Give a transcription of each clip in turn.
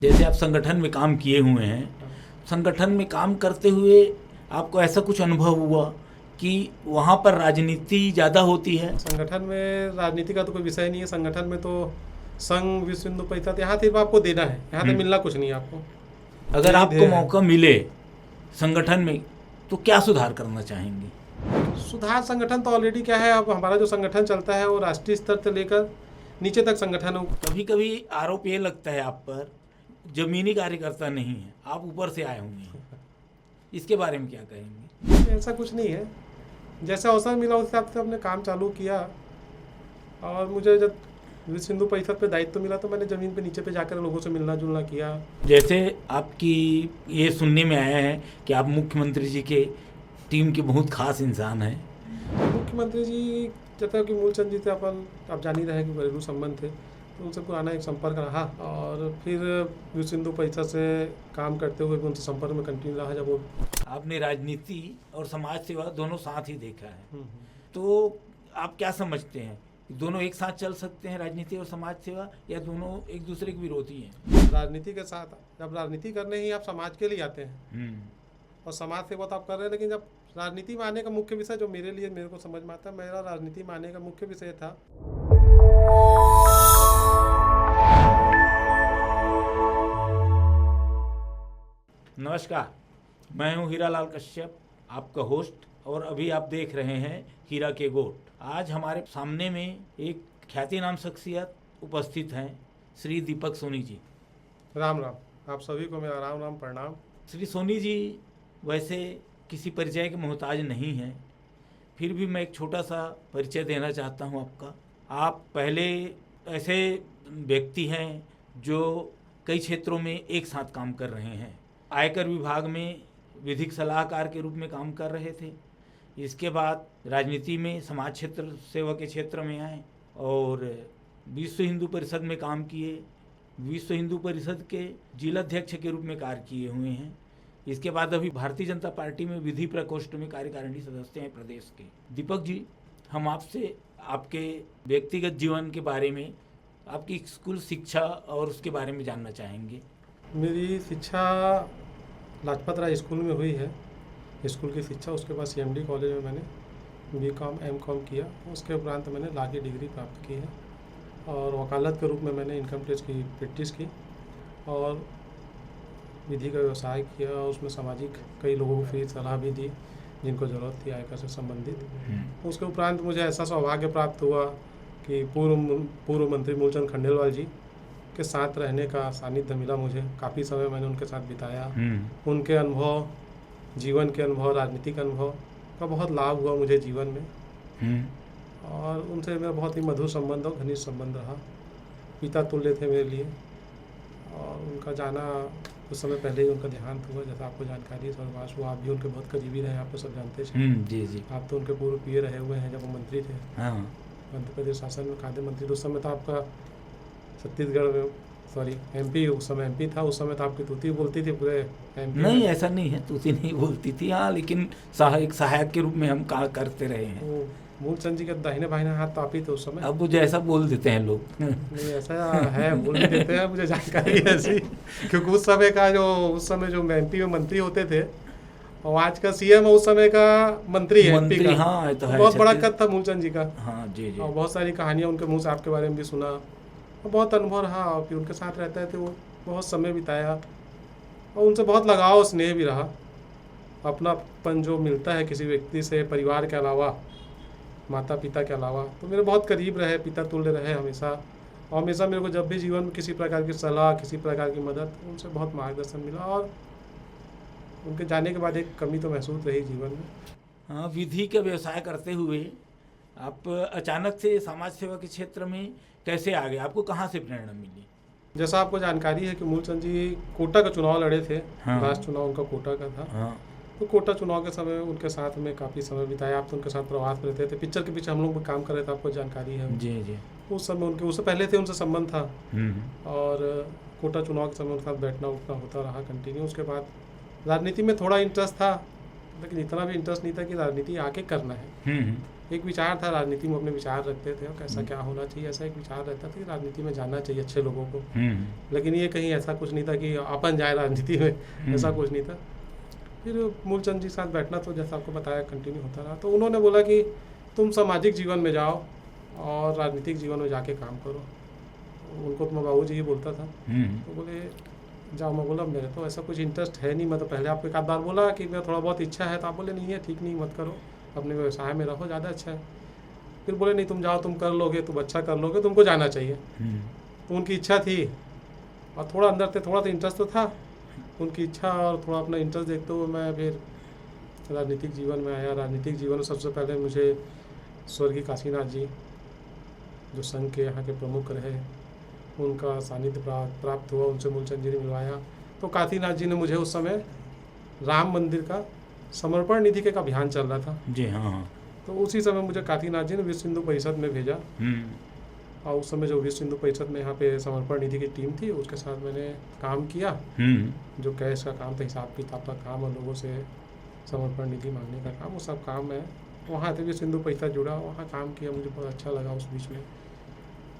जैसे आप संगठन में काम किए हुए हैं, संगठन में काम करते हुए आपको ऐसा कुछ अनुभव हुआ कि वहाँ पर राजनीति ज़्यादा होती है? संगठन में राजनीति का तो कोई विषय नहीं है। संगठन में तो संघ, विश्व हिंदू परिषद, यहाँ सिर्फ आपको देना है, यहाँ से मिलना कुछ नहीं है आपको। अगर यही आपको ध्येय है। मौका मिले संगठन में तो क्या सुधार करना चाहेंगे? सुधार संगठन तो ऑलरेडी क्या है, अब हमारा जो संगठन चलता है वो राष्ट्रीय स्तर से लेकर नीचे तक संगठन हो। कभी कभी आरोप ये लगता है आप पर जमीनी कार्यकर्ता नहीं है, आप ऊपर से आए होंगे, इसके बारे में क्या कहेंगे? ऐसा कुछ नहीं है, जैसा अवसर मिला उस हिसाब से हमने काम चालू किया। और मुझे जब विश्व हिंदू परिषद पे दायित्व मिला तो मैंने ज़मीन पे नीचे पे जाकर लोगों से मिलना जुलना किया। जैसे आपकी ये सुनने में आया है कि आप मुख्यमंत्री जी के टीम के बहुत खास इंसान हैं। मुख्यमंत्री जी जैसा कि मूलचंद जी से अपन आप जान ही रहे हैं कि घरेलू संबंध थे, तो उनसे पुराना एक संपर्क रहा। और फिर विश्व हिंदू परिषद से काम करते हुए भी उनसे संपर्क में कंटिन्यू रहा। जब वो आपने राजनीति और समाज सेवा दोनों साथ ही देखा है, तो आप क्या समझते हैं, दोनों एक साथ चल सकते हैं, राजनीति और समाज सेवा, या दोनों एक दूसरे के विरोधी हैं? राजनीति के साथ जब राजनीति करने ही आप समाज के लिए आते हैं और समाज सेवा तो आप कर रहे हैं, लेकिन जब राजनीति में आने का मुख्य विषय जो मेरे को समझ में आता है, मेरा राजनीति में आने का मुख्य विषय था नमस्कार, मैं हूं हीरालाल कश्यप, आपका होस्ट, और अभी आप देख रहे हैं हीरा के गोट। आज हमारे सामने में एक ख्यातिनाम शख्सियत उपस्थित हैं, श्री दीपक सोनी जी। राम राम, आप सभी को मेरा राम राम प्रणाम। श्री सोनी जी वैसे किसी परिचय के मोहताज नहीं हैं, फिर भी मैं एक छोटा सा परिचय देना चाहता हूं आपका। आप पहले ऐसे व्यक्ति हैं जो कई क्षेत्रों में एक साथ काम कर रहे हैं। आयकर विभाग में विधिक सलाहकार के रूप में काम कर रहे थे, इसके बाद राजनीति में समाज क्षेत्र सेवा के क्षेत्र में आए और विश्व हिंदू परिषद में काम किए। विश्व हिंदू परिषद के जिलाध्यक्ष के रूप में कार्य किए हुए हैं। इसके बाद अभी भारतीय जनता पार्टी में विधि प्रकोष्ठ में कार्यकारिणी सदस्य हैं प्रदेश के। दीपक जी, हम आपसे आपके व्यक्तिगत जीवन के बारे में, आपकी स्कूल शिक्षा और उसके बारे में जानना चाहेंगे। मेरी शिक्षा लाजपत राय स्कूल में हुई है, स्कूल की शिक्षा। उसके बाद CMD कॉलेज में मैंने BCom M.Com किया। उसके उपरांत मैंने लॉ की डिग्री प्राप्त की है और वकालत के रूप में मैंने इनकम टैक्स की प्रैक्टिस की और विधि का व्यवसाय किया। उसमें सामाजिक कई लोगों को फ्री सलाह भी दी जिनको ज़रूरत थी आयकर से संबंधित। उसके उपरांत मुझे ऐसा सौभाग्य प्राप्त हुआ कि पूर्व मंत्री मूलचंद खंडेलवाल जी के साथ रहने का सानिध्य मिला मुझे। काफ़ी समय मैंने उनके साथ बिताया। उनके अनुभव, जीवन के अनुभव, राजनीतिक अनुभव का बहुत लाभ हुआ मुझे जीवन में। और उनसे मेरा बहुत ही मधुर संबंध और घनिष्ठ संबंध रहा। पिता तुल्य थे मेरे लिए। और उनका जाना कुछ समय पहले ही उनका देहांत हुआ, जैसा आपको जानकारी स्वर्गवास हुआ। आप भी उनके बहुत करीबी रहे, आप तो सब जानते थे। जी जी। आप तो उनके पूर्व पीए रहे हुए हैं जब वो मंत्री थे। हाँ। मध्य प्रदेश शासन में खाद्य मंत्री। तो उस समय तो आपका छत्तीसगढ़ में MP, उस समय MP था। उस समय तो आपकी तूती बोलती थी पूरे MP नहीं, ऐसा नहीं है, तूती नहीं बोलती थी। हाँ, लेकिन एक सहायक के रूप में हम काम करते रहे हैं। मूलचंद जी के दाहिने बाहिने हाथ तो आप ही थे उस समय। अब मुझे ऐसा बोल देते हैं लोग। नहीं, ऐसा है, बोल भी देते हैं, मुझे जानकारी है ऐसी। क्योंकि उस समय जो MP में मंत्री होते थे और आज का CM उस समय का मंत्री है MP का। हाँ, तो है, बहुत बड़ा कद था मूलचंद जी का। हाँ जी जी। और बहुत सारी कहानियाँ उनके मुँह से आपके बारे में भी सुना और बहुत अनुभव रहा। और फिर उनके साथ रहते थे, वो बहुत समय बिताया और उनसे बहुत लगाव स्नेह भी रहा। अपनापन जो मिलता है किसी व्यक्ति से, परिवार के अलावा, माता पिता के अलावा, तो मेरे बहुत करीब रहे, पिता तुल्य रहे हमेशा। और हमेशा मेरे को जब भी जीवन में किसी प्रकार की सलाह, किसी प्रकार की मदद, उनसे बहुत मार्गदर्शन मिला। और उनके जाने के बाद एक कमी तो महसूस रही जीवन में। हाँ, विधि का व्यवसाय करते हुए आप अचानक से समाज सेवा के क्षेत्र में कैसे आ गए? आपको कहाँ से प्रेरणा मिली? जैसा आपको जानकारी है कि मूलचंद जी कोटा का चुनाव लड़े थे। हाँ। लास्ट चुनाव उनका कोटा का था। हाँ। तो कोटा चुनाव के समय उनके साथ में काफ़ी समय बिताया। आप तो उनके साथ प्रवास में रहते थे, पिक्चर के पीछे हम लोग भी काम कर रहे थे, आपको जानकारी है। जी जी। उस समय उससे पहले थे उनसे संबंध था। और कोटा चुनाव के समय उनके साथ बैठना उठना होता रहा कंटिन्यू। उसके बाद राजनीति में थोड़ा इंटरेस्ट था, लेकिन इतना भी इंटरेस्ट नहीं था कि राजनीति आके करना है। एक विचार था, राजनीति में अपने विचार रखते थे और कैसा क्या होना चाहिए, ऐसा एक विचार रहता था कि राजनीति में जाना चाहिए अच्छे लोगों को। लेकिन ये कहीं ऐसा कुछ नहीं था कि अपन जाए राजनीति में, ऐसा कुछ नहीं था। फिर मूलचंद जी के साथ बैठना, तो जैसा आपको बताया कंटिन्यू होता रहा। तो उन्होंने बोला कि तुम सामाजिक जीवन में जाओ और राजनीतिक जीवन में जाके काम करो। उनको तो मैं बाबू जी ही बोलता था। तो बोले जाओ। मैं बोला मेरे तो ऐसा कुछ इंटरेस्ट है नहीं। मैं तो पहले आपको एक आध बार बोला कि मैं थोड़ा बहुत इच्छा है, तो आप बोले नहीं है, ठीक नहीं, मत करो, अपने व्यवसाय में रहो, ज़्यादा अच्छा है। फिर बोले नहीं तुम जाओ, तुम कर लोगे, तुम अच्छा कर लोगे, तुमको जाना चाहिए। तो उनकी इच्छा थी और थोड़ा अंदर से थोड़ा सा इंटरेस्ट तो था। उनकी इच्छा और थोड़ा अपना इंटरेस्ट देखते हुए मैं फिर राजनीतिक जीवन में आया। राजनीतिक जीवन में सबसे पहले मुझे स्वर्गीय काशीनाथ जी, जो संघ के यहाँ के प्रमुख रहे, उनका सानिध्य प्राप्त हुआ। उनसे मूलचंद जी ने मिलवाया। तो काशीनाथ जी ने मुझे उस समय राम मंदिर का समर्पण निधि के अभियान चल रहा था जी। हाँ। तो उसी समय मुझे काशीनाथ जी ने विश्व हिंदू परिषद में भेजा। और उस समय जो विश्व हिंदू परिषद में यहाँ पे समर्पण निधि की टीम थी, उसके साथ मैंने काम किया। जो कैश का काम था, हिसाब किताब का काम और लोगों से समर्पण निधि मांगने का काम, वो सब काम मैं वहाँ से विश्व हिंदू परिषद जुड़ा, वहाँ काम किया। मुझे बहुत अच्छा लगा उस बीच में।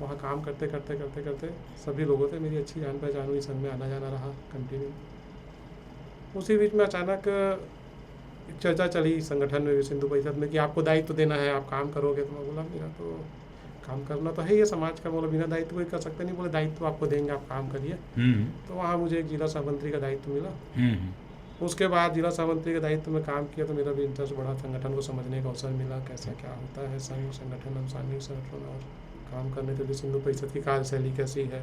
वहाँ काम करते करते करते करते सभी लोगों से मेरी अच्छी जान पहचान हुई, संघ में आना जाना रहा कंटिन्यू। उसी बीच में अचानक एक चर्चा चली संगठन में, विश्व हिंदू परिषद में, कि आपको दायित्व देना है, आप काम करोगे। तो मैं बोला मेरा तो काम करना तो है ये समाज का। बोला बिना दायित्व कोई कर सकते नहीं। बोले दायित्व आपको देंगे, आप काम करिए। तो वहाँ मुझे एक जिला सहमंत्री का दायित्व मिला। उसके बाद जिला सहमंत्री के दायित्व में काम किया तो मेरा भी इंटरेस्ट बढ़ा, संगठन को समझने का अवसर मिला, कैसा क्या होता है संघ संगठन, अनुसांगिक संगठन, और काम करने के लिए सिंधु परिषद की कार्यशैली कैसी है,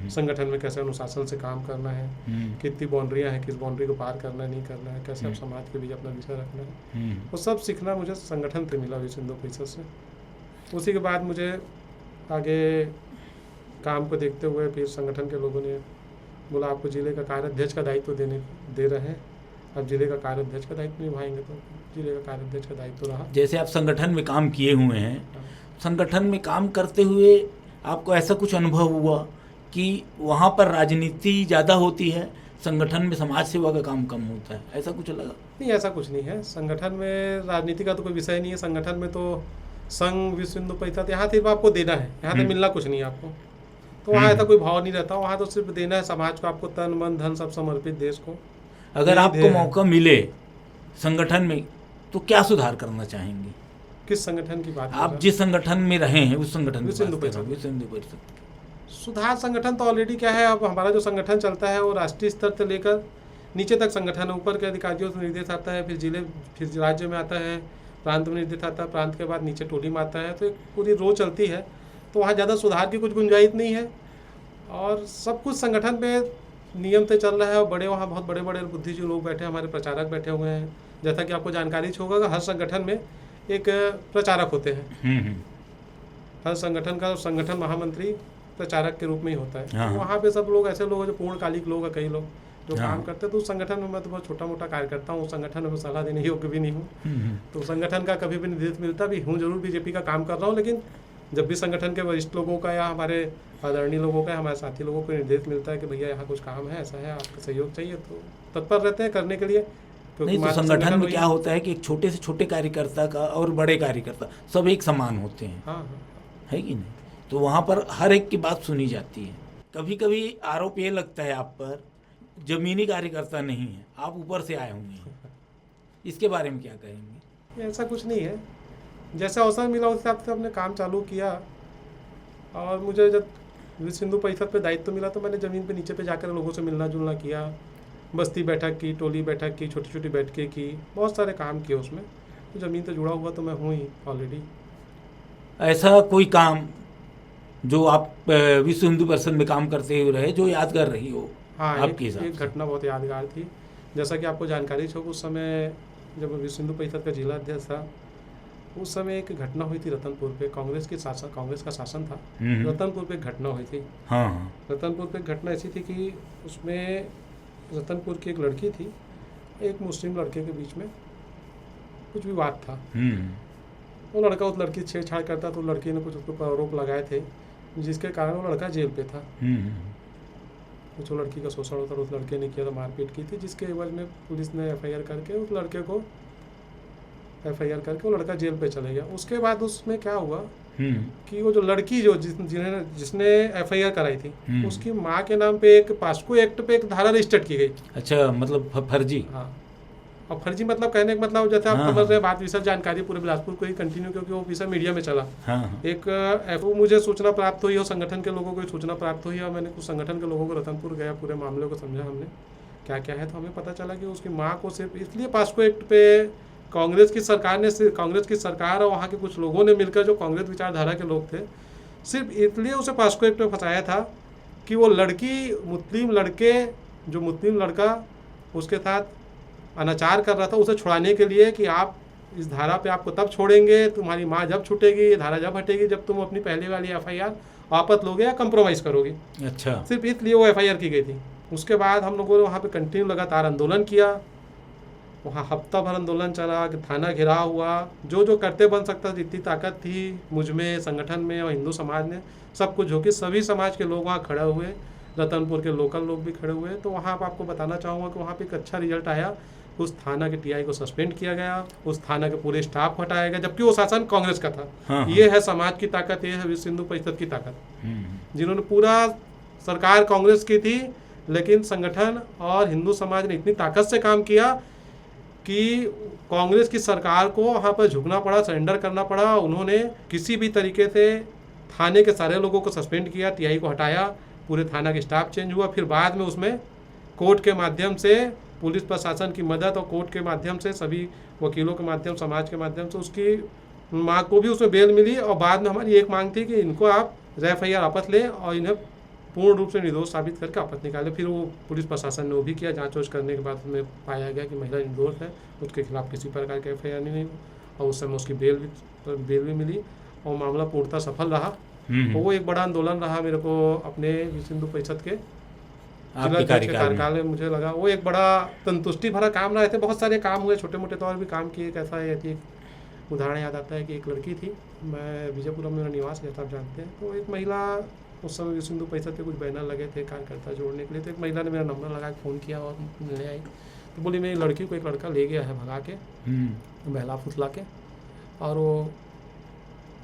संगठन में कैसे अनुशासन से काम करना है, कितनी बाउंड्रियाँ हैं, किस बाउंड्री को पार करना है, नहीं करना है, कैसे आप समाज के बीच अपना विषय रखना है, वो सब सीखना मुझे संगठन से मिला, विश्व हिंदू परिषद से। उसी के बाद मुझे आगे काम को देखते हुए फिर संगठन के लोगों ने बोला आपको जिले का कार्याध्यक्ष का दायित्व दे रहे हैं, अब जिले का कार्याध्यक्ष का दायित्व निभाएंगे। तो जिले का कार्याध्यक्ष का दायित्व रहा। जैसे आप संगठन में काम किए हुए हैं, संगठन में काम करते हुए आपको ऐसा कुछ अनुभव हुआ कि वहाँ पर राजनीति ज़्यादा होती है, संगठन में समाज सेवा का काम कम होता है, ऐसा कुछ लगा? नहीं, ऐसा कुछ नहीं है। संगठन में राजनीति का तो कोई विषय नहीं है। संगठन में तो संघ, विश्व हिंदू परिषद, यहाँ सिर्फ आपको देना है, यहाँ से मिलना कुछ नहीं है आपको। तो वहाँ ऐसा कोई भाव नहीं रहता। वहाँ तो सिर्फ देना है समाज को, आपको तन मन धन सब समर्पित देश को। अगर आपको मौका मिले संगठन में तो क्या सुधार करना चाहेंगे? किस संगठन की बात? आप जिस संगठन में रहे हैं उस संगठन विश्व हिंदू परिषद। विश्व हिंदू परिषद सुधार संगठन तो ऑलरेडी क्या है, अब हमारा जो संगठन चलता है वो राष्ट्रीय स्तर से लेकर नीचे तक संगठन है। ऊपर के अधिकारियों से निर्देश आता है, फिर जिले, फिर राज्य में आता है, प्रांत में निर्देश आता है, प्रांत के बाद नीचे टोली में आता है। तो एक पूरी रो चलती है। तो वहाँ ज़्यादा सुधार की कुछ गुंजाइश नहीं है और सब कुछ संगठन पे नियम से चल रहा है। और बड़े वहाँ बहुत बड़े बड़े बुद्धिजीवी लोग बैठे हैं, हमारे प्रचारक बैठे हुए हैं। जैसा कि आपको जानकारी होगा, हर संगठन में एक प्रचारक होते हैं। हर संगठन का संगठन महामंत्री प्रचारक के रूप में ही होता है। तो वहाँ पे सब लोग ऐसे लोग हैं जो पूर्णकालिक लोग हैं, कई लोग जो काम करते हैं। तो उस संगठन में मैं तो बहुत छोटा मोटा कार्य करता हूँ। उस संगठन में सलाह देने योग्य भी नहीं हूँ। तो संगठन का कभी भी निर्देश मिलता भी हूँ, जरूर बीजेपी का काम कर रहा हूँ, लेकिन जब भी संगठन के वरिष्ठ लोगों का या हमारे आदरणीय लोगों का, हमारे साथी लोगों को निर्देश मिलता है कि भैया यहाँ कुछ काम है, ऐसा है, आपका सहयोग चाहिए, तो तत्पर रहते हैं करने के लिए। नहीं तो संगठन में क्या होता है कि एक छोटे से छोटे कार्यकर्ता का और बड़े कार्यकर्ता सब एक समान होते हैं। हाँ, है कि नहीं? तो वहाँ पर हर एक की बात सुनी जाती है। कभी कभी आरोप ये लगता है आप पर जमीनी कार्यकर्ता नहीं है, आप ऊपर से आए होंगे, इसके बारे में क्या कहेंगे? ऐसा कुछ नहीं है। जैसा अवसर मिला उस हिसाब से हमने काम चालू किया। और मुझे जब विश्व हिंदू परिषद पे दायित्व मिला तो मैंने ज़मीन पे नीचे पे जाकर लोगों से मिलना जुलना किया, बस्ती बैठक की, टोली बैठक की, छोटी छोटी बैठकें की, बहुत सारे काम किए उसमें। तो ज़मीन से जुड़ा हुआ तो मैं हूँ ही ऑलरेडी। ऐसा कोई काम जो आप विश्व हिंदू परिषद में काम करते हुए रहे जो यादगार रही हो? हाँ, एक घटना बहुत यादगार थी। जैसा कि आपको जानकारी हो, उस समय जब विश्व हिंदू परिषद का जिला अध्यक्ष था, उस समय एक घटना हुई थी रतनपुर पे। कांग्रेस का शासन था। रतनपुर पे एक घटना हुई थी। हाँ। रतनपुर पे एक घटना ऐसी थी कि उसमें रतनपुर की एक लड़की थी, एक मुस्लिम लड़के के बीच में कुछ विवाद था। वो लड़का उस लड़की से छेड़छाड़ करता, तो लड़की ने कुछ उसके ऊपर आरोप लगाए थे, जिसके कारण वो लड़का जेल पे था। कुछ वो लड़की का शोषण होता, उस लड़के ने किया था, मारपीट की थी, जिसके एवज में पुलिस ने FIR करके उस लड़के को FIR करके वो लड़का जेल पे चले गया। उसके बाद उसमें क्या हुआ हम्म। कि वो जो लड़की जो जिसने FIR कराई थी, हम्म। उसकी माँ के नाम पे एक पास्को एक्ट पे एक धारा रजिस्टर्ड की गई। अच्छा, मतलब फर्जी। हाँ, और फर्जी मतलब कहने का मतलब जैसे आप हाँ, समझ रहे हैं हाँ। बात, विशेष जानकारी पूरे बिलासपुर को ही कंटिन्यू, क्योंकि वो विषय मीडिया में चला। हाँ, हाँ। एक मुझे सूचना प्राप्त हुई और संगठन के लोगों को सूचना प्राप्त हुई, और मैंने कुछ संगठन के लोगों को रतनपुर गया, पूरे मामले को समझा हमने क्या क्या है, तो हमें पता चला कि उसकी माँ को सिर्फ इसलिए पास्को एक्ट पे कांग्रेस की सरकार और वहाँ के कुछ लोगों ने मिलकर, जो कांग्रेस विचारधारा के लोग थे, सिर्फ इसलिए उसे पास्को एक्ट पे फंसाया था कि वो लड़की मुस्लिम लड़का उसके साथ अनाचार कर रहा था, उसे छुड़ाने के लिए कि आप इस धारा पे आपको तब छोड़ेंगे, तुम्हारी माँ जब छूटेगी, ये धारा जब हटेगी, जब तुम अपनी पहले वाली FIR वापस लोगे या कंप्रोमाइज़ करोगे। अच्छा। सिर्फ इसलिए वो FIR की गई थी। उसके बाद हम लोगों ने वहाँ पे कंटिन्यू लगातार आंदोलन किया, वहाँ हफ्ता भर आंदोलन चला, थाना घिराव हुआ, जो करते बन सकता, जितनी ताकत थी मुझ में, संगठन में और हिंदू समाज ने सब कुछ झोंकी, सभी समाज के लोग वहाँ खड़े हुए, रतनपुर के लोकल लोग भी खड़े हुए। तो वहाँ पर आपको बताना चाहूँगा कि वहाँ पे एक अच्छा रिजल्ट आया। उस थाना के TI को सस्पेंड किया गया, उस थाना के पूरे स्टाफ हटाया गया, जबकि वो शासन कांग्रेस का था। हाँ, हाँ। ये है समाज की ताकत, ये है विश्व हिंदू परिषद की ताकत, हम्म। जिन्होंने पूरा सरकार कांग्रेस की थी, लेकिन संगठन और हिंदू समाज ने इतनी ताकत से काम किया कि कांग्रेस की सरकार को वहाँ पर झुकना पड़ा, सरेंडर करना पड़ा। उन्होंने किसी भी तरीके से थाने के सारे लोगों को सस्पेंड किया, TI को हटाया, पूरे थाना के स्टाफ चेंज हुआ। फिर बाद में उसमें कोर्ट के माध्यम से, पुलिस प्रशासन की मदद और कोर्ट के माध्यम से, सभी वकीलों के माध्यम, समाज के माध्यम से उसकी माँ को भी उसमें बेल मिली। और बाद में हमारी एक मांग थी कि इनको आप FIR वापस लें और इन्हें पूर्ण रूप से निर्दोष साबित करके वापस निकालें। फिर वो पुलिस प्रशासन ने वो भी किया। जांच वाँच करने के बाद उसमें पाया गया कि महिला निर्दोष है, उसके खिलाफ किसी प्रकार की FIR नहीं हुई, और उस समय उसकी बेल भी मिली और मामला पूर्णतः सफल रहा। और वो एक बड़ा आंदोलन रहा मेरे को अपने विश्व हिंदू परिषद के आपके कार्यकाल में। मुझे लगा वो एक बड़ा संतुष्टि भरा काम रहा। थे बहुत सारे काम हुए, छोटे मोटे तौर भी काम किए। कैसा है, एक उदाहरण याद आता है कि एक लड़की थी, मैं विजयपुरम में मेरा निवास जैसा आप जानते हैं, तो एक महिला, उस समय विश्व हिंदू परिषद के कुछ बैनर लगे थे कार्यकर्ता जोड़ने के लिए, तो एक महिला ने मेरा नंबर लगा के फ़ोन किया और मिलने आई। तो बोली मेरी लड़की को एक लड़का ले गया है भगा के, बहला फुसला के, और वो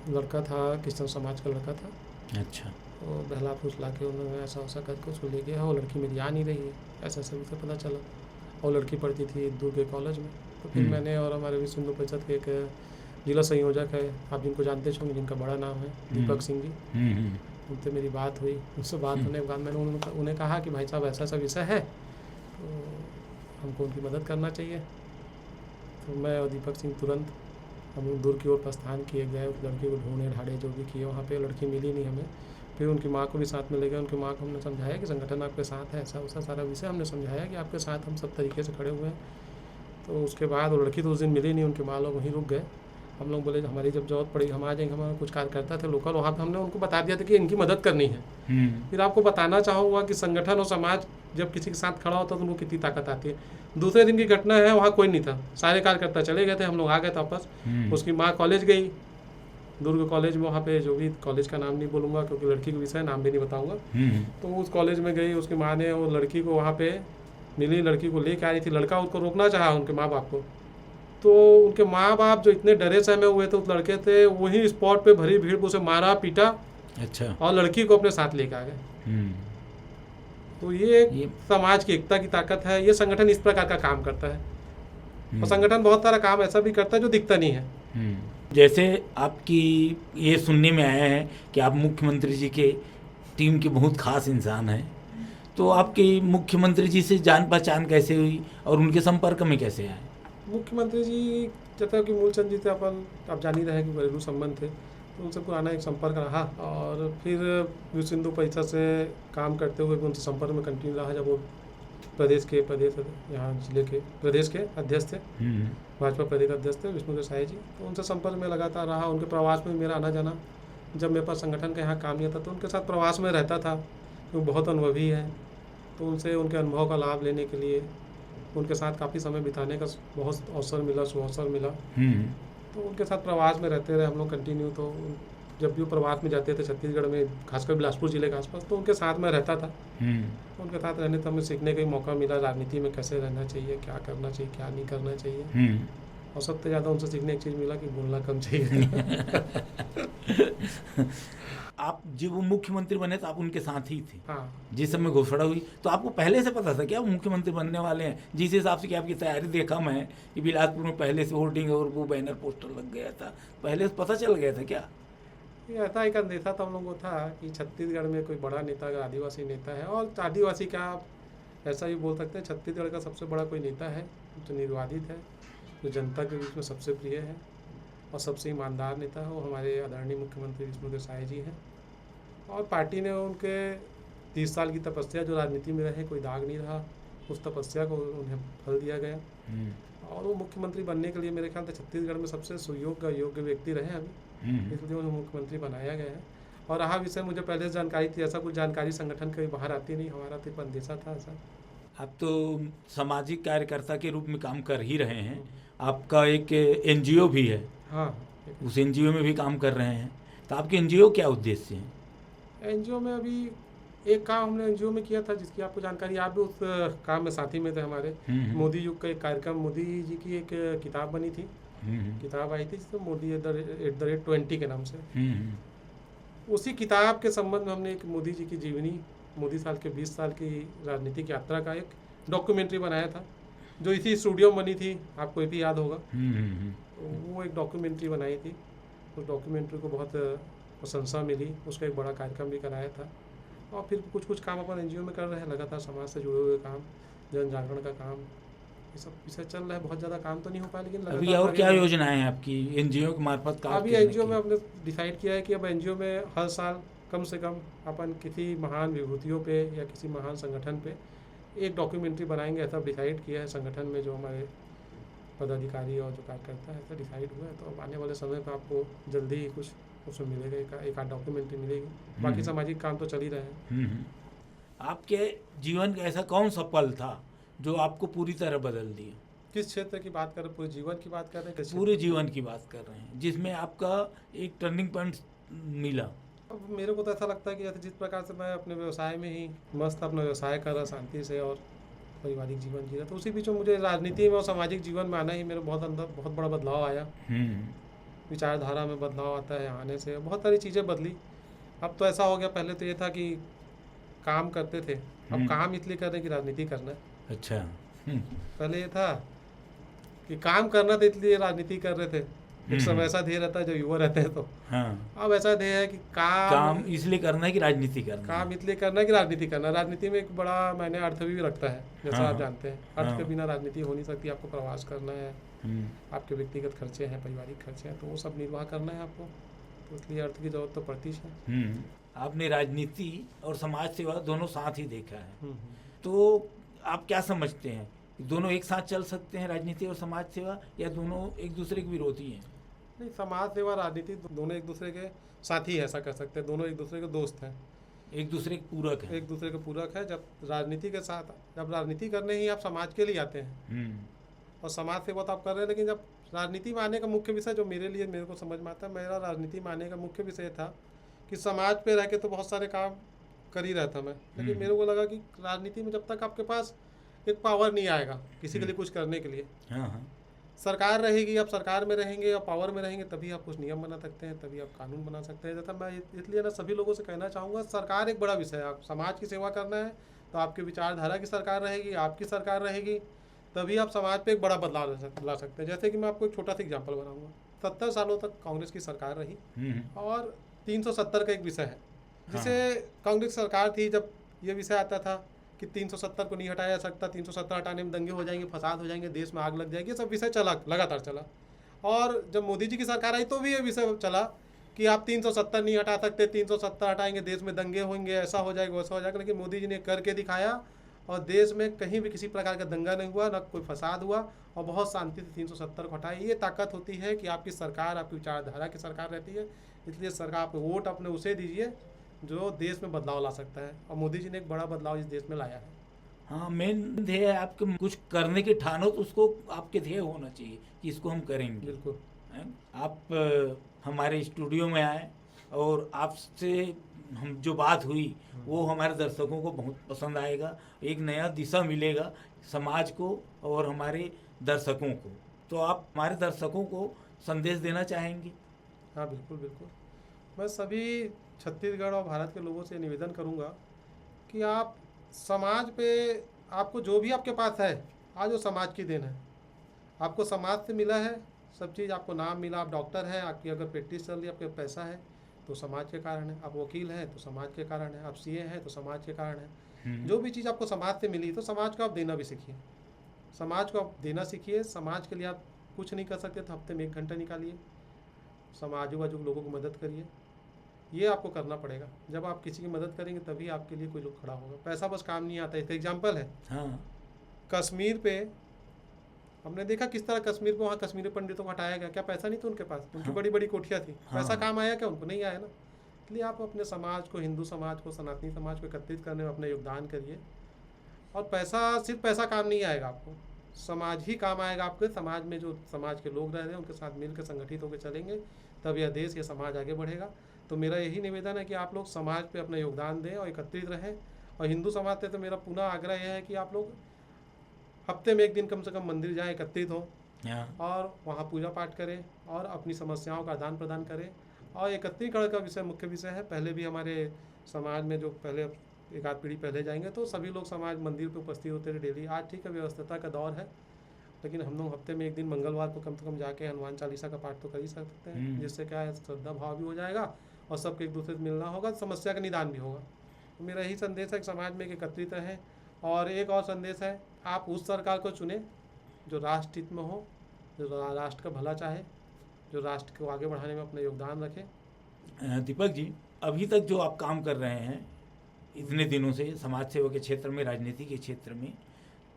लड़का था क्रिश्चियन समाज का लड़का था। अच्छा। तो बहला फुसला के उन्होंने ऐसा वैसा करके उसको ले गया। वो लड़की मेरी आ नहीं रही है, ऐसा ऐसा मुझे पता चला। और लड़की पढ़ती थी दूर के कॉलेज में। तो फिर मैंने और हमारे विश्व हिंदू परिषद के एक जिला संयोजक है, आप जिनको जानते होंगे, जिनका बड़ा नाम है दीपक सिंह जी, उनसे मेरी बात हुई। उससे बात होने के बाद मैंने उन्हें कहा कि भाई साहब ऐसा ऐसा विषय है, तो हमको उनकी मदद करना चाहिए। तो मैं और दीपक सिंह तुरंत हम लोग दूर की ओर प्रस्थान किए गए, उस लड़की को ढूंढे ढाड़े जो भी किए, वहाँ पे लड़की मिली नहीं हमें। फिर उनकी माँ को भी साथ में ले गए। उनकी माँ को हमने समझाया कि संगठन आपके साथ है, ऐसा वैसा सारा विषय हमने समझाया कि आपके साथ हम सब तरीके से खड़े हुए हैं। तो उसके बाद वो लड़की तो उस दिन मिली नहीं, उनके माँ लोग वहीं रुक गए। हम लोग बोले हमारी जब जरूरत पड़ी हम आ जाएंगे। हमारे कुछ कार्यकर्ता थे लोकल, वहाँ पे हमने उनको बता दिया था कि इनकी मदद करनी है। फिर आपको बताना चाहूँगा कि संगठन और समाज जब किसी के साथ खड़ा होता है तो उनको कितनी ताकत आती है। दूसरे दिन की घटना है, वहाँ कोई नहीं था, सारे कार्यकर्ता चले गए थे, हम लोग आ गए थे वापस। उसकी माँ कॉलेज गई, दुर्ग कॉलेज में, वहाँ पे जो भी कॉलेज का नाम नहीं बोलूँगा क्योंकि लड़की का विषय नाम भी नहीं बताऊँगा। तो उस कॉलेज में गई, उसकी माँ ने वो लड़की को वहाँ पे मिली, लड़की को लेकर आ रही थी। लड़का उसको रोकना चाहा उनके माँ बाप को, तो उनके माँ बाप जो इतने डरे सहमे हुए थे उस लड़के थे, वही स्पॉट पे भरी भीड़ उसे मारा पीटा। अच्छा। और लड़की को अपने साथ लेकर आ गए। तो ये समाज की एकता की ताकत है। ये संगठन इस प्रकार का काम करता है। और संगठन बहुत सारा काम ऐसा भी करता है जो दिखता नहीं है। जैसे आपकी ये सुनने में आया है कि आप मुख्यमंत्री जी के टीम के बहुत खास इंसान हैं, तो आपकी मुख्यमंत्री जी से जान पहचान कैसे हुई और उनके संपर्क में कैसे आए? मुख्यमंत्री जी जैसा कि मूलचंद जी थे, अपन आप जान ही रहे हैं कि घरेलू संबंध थे, तो उनसे पुराना एक संपर्क रहा। और फिर विश्व हिंदू परिषद से काम करते हुए भी उनसे संपर्क में कंटिन्यू रहा। जब वो प्रदेश यहाँ जिले के प्रदेश के अध्यक्ष थे, भाजपा प्रदेश अध्यक्ष थे विष्णु देसाई जी, तो उनसे संपर्क में लगातार रहा। उनके प्रवास में मेरा आना जाना, जब मेरे पास संगठन का यहाँ काम नहीं था तो उनके साथ प्रवास में रहता था, क्योंकि बहुत अनुभवी है। तो उनसे उनके अनुभव का लाभ लेने के लिए उनके साथ काफ़ी समय बिताने का बहुत अवसर मिला, सुअवसर मिला। तो उनके साथ प्रवास में रहते रहे हम लोग कंटिन्यू। तो जब भी वो प्रवास में जाते थे छत्तीसगढ़ में, खासकर बिलासपुर जिले के आसपास, तो उनके साथ में रहता था। उनके साथ रहने तो हमें सीखने का ही मौका मिला, राजनीति में कैसे रहना चाहिए, क्या करना चाहिए, क्या नहीं करना चाहिए। और सबसे ज़्यादा उनसे सीखने एक चीज़ मिला कि बोलना कम चाहिए। आप जब वो मुख्यमंत्री बने तो आप उनके साथ ही थे हाँ, जिस समय घोषणा हुई, तो आपको पहले से पता था क्या वो मुख्यमंत्री बनने वाले हैं? जिस हिसाब से कि आपकी तैयारी देखा मैं कि बिलासपुर में पहले से होर्डिंग और वो बैनर पोस्टर लग गया था, पहले से पता चल गया था क्या? ये ऐसा एक अंदेशा तो हम लोगों को था कि छत्तीसगढ़ में कोई बड़ा नेता अगर आदिवासी नेता है, और आदिवासी क्या आप ऐसा भी बोल सकते हैं, छत्तीसगढ़ का सबसे बड़ा कोई नेता है जो निर्वाधित है, जो जनता के बीच में सबसे प्रिय है और सबसे ईमानदार नेता है, वो हमारे आदरणीय मुख्यमंत्री विष्णुदेव साय जी हैं। और पार्टी ने उनके 30 साल की तपस्या जो राजनीति में रहे, कोई दाग नहीं रहा, उस तपस्या को उन्हें फल दिया गया और वो मुख्यमंत्री बनने के लिए मेरे ख्याल से छत्तीसगढ़ में सबसे सुयोग्य योग्य व्यक्ति रहे अभी, इसलिए उन्हें मुख्यमंत्री बनाया गया है। और रहा विषय, मुझे पहले से जानकारी थी, ऐसा कुछ जानकारी संगठन के बाहर आती नहीं, हमारा तो अंदेशा था ऐसा। आप तो सामाजिक कार्यकर्ता के रूप में काम कर ही रहे हैं, आपका एक एनजीओ भी है, हाँ, उस एनजीओ में भी काम कर रहे हैं, तो आपके एनजीओ क्या उद्देश्य हैं? एनजीओ में अभी एक काम हमने एनजीओ में किया था जिसकी आपको जानकारी, आप भी उस काम में साथी में थे हमारे। मोदी युग का एक कार्यक्रम, मोदी जी की एक किताब बनी थी, किताब आई थी जिसमें मोदी @20 के नाम से। उसी किताब के संबंध में हमने एक मोदी जी की जीवनी, मोदी साल के 20 साल की राजनीतिक यात्रा का एक डॉक्यूमेंट्री बनाया था, जो इसी स्टूडियो में बनी थी, आपको ये भी याद होगा। वो एक डॉक्यूमेंट्री बनाई थी, उस डॉक्यूमेंट्री को बहुत प्रशंसा मिली, उसका एक बड़ा कार्यक्रम भी कराया था। और फिर कुछ कुछ काम अपन एनजीओ में कर रहे हैं, लगातार समाज से जुड़े हुए काम, जन जागरण का काम, ये सब विषय चल रहा है। बहुत ज़्यादा काम तो नहीं हो पाया, लेकिन अभी और क्या योजनाएं हैं आपकी एनजीओ के मार्फत काम? अभी एनजीओ में हमने डिसाइड किया है कि अब एनजीओ में हर साल कम से कम अपन किसी महान विभूतियों पे या किसी महान संगठन पे एक डॉक्यूमेंट्री बनाएंगे, ऐसा डिसाइड किया है संगठन में जो हमारे पदाधिकारी और जो कार्यकर्ता है, ऐसा डिसाइड हुआ है। तो अब आने वाले समय पर आपको जल्दी ही कुछ उसमें मिलेगा, एक आध डॉक्यूमेंट्री मिलेगी। बाकी सामाजिक काम तो चल ही रहे हैं। आपके जीवन का ऐसा कौन सा पल था जो आपको पूरी तरह बदल दिया? किस क्षेत्र की बात कर रहे हैं? पूरे जीवन की बात कर रहे हैं? पूरे जीवन की बात कर रहे हैं, जिसमें आपका एक टर्निंग पॉइंट मिला। अब मेरे को तो ऐसा लगता है कि जैसे जिस प्रकार से मैं अपने व्यवसाय में ही मस्त अपना व्यवसाय कर रहा, शांति से और पारिवारिक जीवन जी रहा, तो उसी बीच में मुझे राजनीति में और सामाजिक जीवन में आना ही मेरे बहुत अंदर बहुत बड़ा बदलाव आया। विचारधारा में बदलाव आता है आने से, बहुत सारी चीज़ें बदली। अब तो ऐसा हो गया, पहले तो ये था कि काम करते थे, अब काम इसलिए कर रहे हैं कि राजनीति करना है। अच्छा। पहले ये था कि काम करना था इसलिए राजनीति कर रहे थे, एक समय ऐसा ध्येय रहता है जब युवा रहते हैं तो। हाँ। अब ऐसा ध्येय है कि काम इसलिए करना है कि राजनीति करना, काम इसलिए करना है कि राजनीति करना। राजनीति में एक बड़ा मैंने अर्थ भी रखता है, जैसा आप जानते हैं, अर्थ के बिना राजनीति हो नहीं सकती। आपको प्रवास करना है, आपके व्यक्तिगत खर्चे हैं, पारिवारिक खर्चे हैं, तो वो सब निर्वाह करना है आपको, तो इसलिए अर्थ की जरूरत तो पड़ती है। आपने राजनीति और समाज सेवा दोनों साथ ही देखा है, तो आप क्या समझते हैं, दोनों एक साथ चल सकते हैं, राजनीति और समाज सेवा, या दोनों एक दूसरे के विरोधी हैं? नहीं, समाज सेवा राजनीति दोनों एक दूसरे के साथी है, ऐसा कह सकते हैं। दोनों एक दूसरे के दोस्त हैं, एक दूसरे के पूरक है। एक दूसरे के पूरक है। जब राजनीति के साथ, जब राजनीति करने ही आप समाज के लिए आते हैं और समाज सेवा तो आप कर रहे हैं, लेकिन जब राजनीति में आने का मुख्य विषय जो मेरे को समझ में आता है, मेरा राजनीति में आने का मुख्य विषय था कि समाज पे रह के तो बहुत सारे काम कर ही रहा था मैं, लेकिन मेरे को लगा कि राजनीति में जब तक आपके पास एक पावर नहीं आएगा किसी के लिए कुछ करने के लिए, सरकार रहेगी, आप सरकार में रहेंगे और पावर में रहेंगे, तभी आप कुछ नियम बना सकते हैं, तभी आप कानून बना सकते हैं। जैसा मैं इसलिए ना सभी लोगों से कहना चाहूँगा, सरकार एक बड़ा विषय है। आप समाज की सेवा करना है तो आपकी विचारधारा की सरकार रहेगी, आपकी सरकार रहेगी, तभी आप समाज पे एक बड़ा बदलाव ला सकते हैं। जैसे कि मैं आपको एक छोटा सा एग्जाम्पल बनाऊंगा। 70 सालों तक कांग्रेस की सरकार रही और 370 का एक विषय है, जिसे कांग्रेस सरकार थी, जब ये विषय आता था कि 370 को नहीं हटाया जा सकता, 370 हटाने में दंगे हो जाएंगे, फसाद हो जाएंगे, देश में आग लग जाएगी, ये सब विषय चला, लगातार चला। और जब मोदी जी की सरकार आई तो भी ये विषय चला कि आप 370 नहीं हटा सकते, 370 हटाएंगे देश में दंगे होंगे, ऐसा हो जाएगा, वैसा हो जाएगा। लेकिन मोदी जी ने करके दिखाया और देश में कहीं भी किसी प्रकार का दंगा नहीं हुआ, न कोई फसाद हुआ, और बहुत शांति से 370 को हटाई। ये ताकत होती है कि आपकी सरकार, आपकी विचारधारा की सरकार रहती है। इसलिए सरकार, आप वोट अपने उसे दीजिए जो देश में बदलाव ला सकता है, और मोदी जी ने एक बड़ा बदलाव इस देश में लाया है। हाँ, मेन ध्येय है आपके कुछ करने के ठानो तो उसको आपके ध्येय होना चाहिए कि इसको हम करेंगे। बिल्कुल। आप हमारे स्टूडियो में आए और आपसे हम जो बात हुई वो हमारे दर्शकों को बहुत पसंद आएगा, एक नया दिशा मिलेगा समाज को और हमारे दर्शकों को। तो आप हमारे दर्शकों को संदेश देना चाहेंगे? हाँ बिल्कुल बिल्कुल। मैं सभी छत्तीसगढ़ और भारत के लोगों से निवेदन करूंगा कि आप समाज पे, आपको जो भी आपके पास है आज वो समाज की देन है। आपको समाज से मिला है सब चीज़, आपको नाम मिला, आप डॉक्टर हैं, आपकी अगर प्रैक्टिस चल रही है, आपके पैसा है तो समाज के कारण है, आप वकील हैं तो समाज के कारण है, आप सीए हैं तो समाज के कारण है। जो भी चीज़ आपको समाज से मिली तो समाज को आप देना भी सीखिए, समाज को आप देना सीखिए। समाज के लिए आप कुछ नहीं कर सकते तो हफ्ते में 1 घंटा निकालिए, आजू बाजू के लोगों की मदद करिए। ये आपको करना पड़ेगा। जब आप किसी की मदद करेंगे तभी आपके लिए कोई लोग खड़ा होगा। पैसा बस काम नहीं आता है। एक एग्जाम्पल है, हाँ, कश्मीर पे हमने देखा किस तरह कश्मीर पे, वहाँ कश्मीरी पंडितों को हटाया गया। क्या पैसा नहीं था उनके पास? उनकी हाँ। बड़ी बड़ी कोठियाँ थी, पैसा हाँ। काम आया क्या? उनको नहीं आया ना। इसलिए आप अपने समाज को, हिंदू समाज को, सनातनी समाज को एकत्रित करने में अपना योगदान करिए। और पैसा, सिर्फ पैसा काम नहीं आएगा आपको, समाज ही काम आएगा आपके। समाज में जो समाज के लोग रह रहे हैं उनके साथ मिलकर संगठित होकर चलेंगे तब यह देश, यह समाज आगे बढ़ेगा। तो मेरा यही निवेदन है कि आप लोग समाज पे अपना योगदान दें और एकत्रित रहें। और हिंदू समाज से तो मेरा पुनः आग्रह यह है कि आप लोग हफ्ते में 1 दिन कम से कम मंदिर जाएं, एकत्रित हों और वहाँ पूजा पाठ करें और अपनी समस्याओं का आदान प्रदान करें। और एकत्रीकरण का विषय मुख्य विषय है। पहले भी हमारे समाज में जो पहले 1 आध पीढ़ी पहले जाएंगे तो सभी लोग समाज मंदिर पे उपस्थित होते थे डेली। आज ठीक है, व्यवस्था का दौर है, लेकिन हम लोग हफ्ते में 1 दिन मंगलवार को कम से कम जाके हनुमान चालीसा का पाठ तो कर ही सकते हैं, जिससे क्या है, श्रद्धा भाव भी हो जाएगा और सबको एक दूसरे से मिलना होगा, समस्या का निदान भी होगा। तो मेरा यही संदेश है कि समाज में एकत्रित रहें। और एक और संदेश है, आप उस सरकार को चुनें जो राष्ट्र हित में हो, जो राष्ट्र का भला चाहे, जो राष्ट्र को आगे बढ़ाने में अपना योगदान रखे। दीपक जी, अभी तक जो आप काम कर रहे हैं इतने दिनों से समाज सेवा के क्षेत्र में, राजनीति के क्षेत्र में,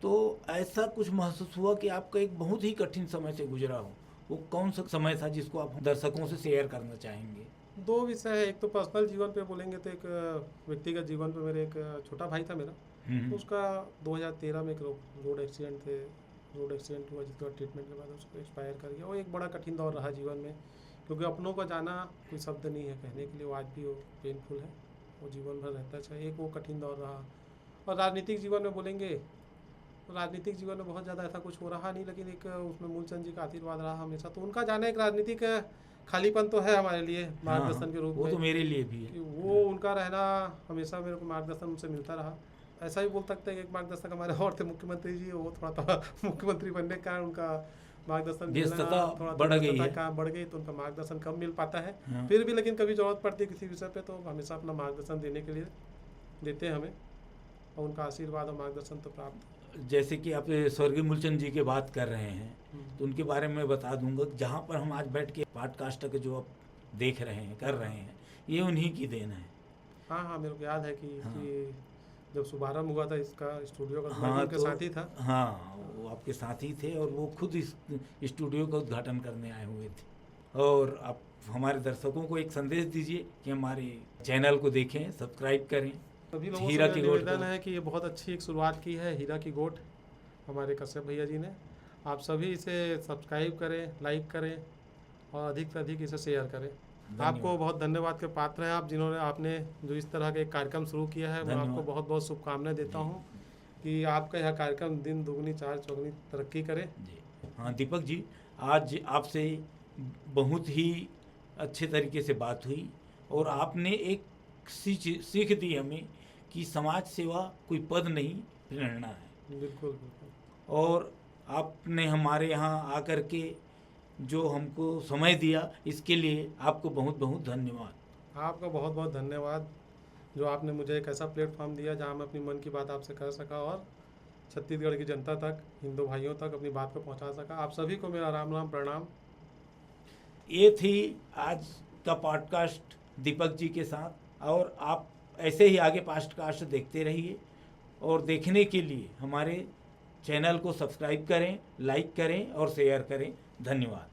तो ऐसा कुछ महसूस हुआ कि आपका एक बहुत ही कठिन समय से गुजरा हो? वो कौन सा समय था जिसको आप दर्शकों से शेयर करना चाहेंगे? 2 विषय है। एक तो पर्सनल जीवन पे बोलेंगे तो एक व्यक्तिगत जीवन पे, मेरे एक छोटा भाई था मेरा, तो उसका 2013 में एक रोड एक्सीडेंट हुआ, जिसका ट्रीटमेंट के बाद उसको एक्सपायर कर गया। वो एक बड़ा कठिन दौर रहा जीवन में, क्योंकि अपनों को जाना कोई शब्द नहीं है कहने के लिए। वो आज भी वो पेनफुल है, वो जीवन भर रहता है। एक वो कठिन दौर रहा। और राजनीतिक जीवन में बोलेंगे, राजनीतिक जीवन में बहुत ज़्यादा ऐसा कुछ हो रहा नहीं, लेकिन एक उसमें मूलचंद जी का आशीर्वाद रहा हमेशा। तो उनका जाना एक राजनीतिक खालीपन तो है हमारे लिए मार्गदर्शन के रूप में। वो तो मेरे लिए भी है। वो उनका रहना हमेशा मेरे को मार्गदर्शन उनसे मिलता रहा। ऐसा ही बोल सकते हैं कि एक मार्गदर्शक हमारे और थे मुख्यमंत्री जी, वो थोड़ा मुख्यमंत्री बनने के कारण उनका मार्गदर्शन थोड़ा बढ़ गई है, बढ़ गई, तो उनका मार्गदर्शन कम मिल पाता है। फिर भी लेकिन कभी जरूरत पड़ती है किसी विषय पे तो हमेशा अपना मार्गदर्शन देने के लिए देते हैं हमें, और उनका आशीर्वाद और मार्गदर्शन तो प्राप्त। जैसे कि आप स्वर्गीय मूलचंद जी की बात कर रहे हैं, तो उनके बारे में बता दूंगा, जहाँ पर हम आज बैठ के पॉडकास्ट के जो आप देख रहे हैं, कर रहे हैं, ये उन्हीं की देन है। हाँ, मेरे को याद है कि जब शुभारंभ हुआ था इसका स्टूडियो का, हाँ, उनके साथ ही था। हाँ, वो आपके साथ ही थे और वो खुद इस स्टूडियो का उद्घाटन करने आए हुए थे। और आप हमारे दर्शकों को एक संदेश दीजिए कि हमारे चैनल को देखें, सब्सक्राइब करें। सभी लोगों हीरा से की गोट निवेदन है कि ये बहुत अच्छी एक शुरुआत की है हीरा की गोट हमारे कश्यप भैया जी ने। आप सभी इसे सब्सक्राइब करें, लाइक करें और अधिक से अधिक इसे शेयर करें। आपको बहुत धन्यवाद के पात्र हैं आप, जिन्होंने आपने जो इस तरह का एक कार्यक्रम शुरू किया है। मैं आपको बहुत बहुत शुभकामनाएं देता हूं कि आपका यह कार्यक्रम दिन दुगनी चार चौगुनी तरक्की करे। जी हाँ दीपक जी, आज आपसे बहुत ही अच्छे तरीके से बात हुई और आपने एक सीख दी हमें कि समाज सेवा कोई पद नहीं, प्रेरणा है। बिल्कुल बिल्कुल। और आपने हमारे यहाँ आकर के जो हमको समय दिया, इसके लिए आपको बहुत बहुत धन्यवाद। आपका बहुत बहुत धन्यवाद जो आपने मुझे एक ऐसा प्लेटफॉर्म दिया जहाँ मैं अपनी मन की बात आपसे कर सका और छत्तीसगढ़ की जनता तक, हिंदू भाइयों तक अपनी बात को पहुँचा सका। आप सभी को मेरा राम राम प्रणाम। ये थी आज का पॉडकास्ट दीपक जी के साथ, और आप ऐसे ही आगे पॉडकास्ट देखते रहिए और देखने के लिए हमारे चैनल को सब्सक्राइब करें, लाइक करें और शेयर करें। धन्यवाद।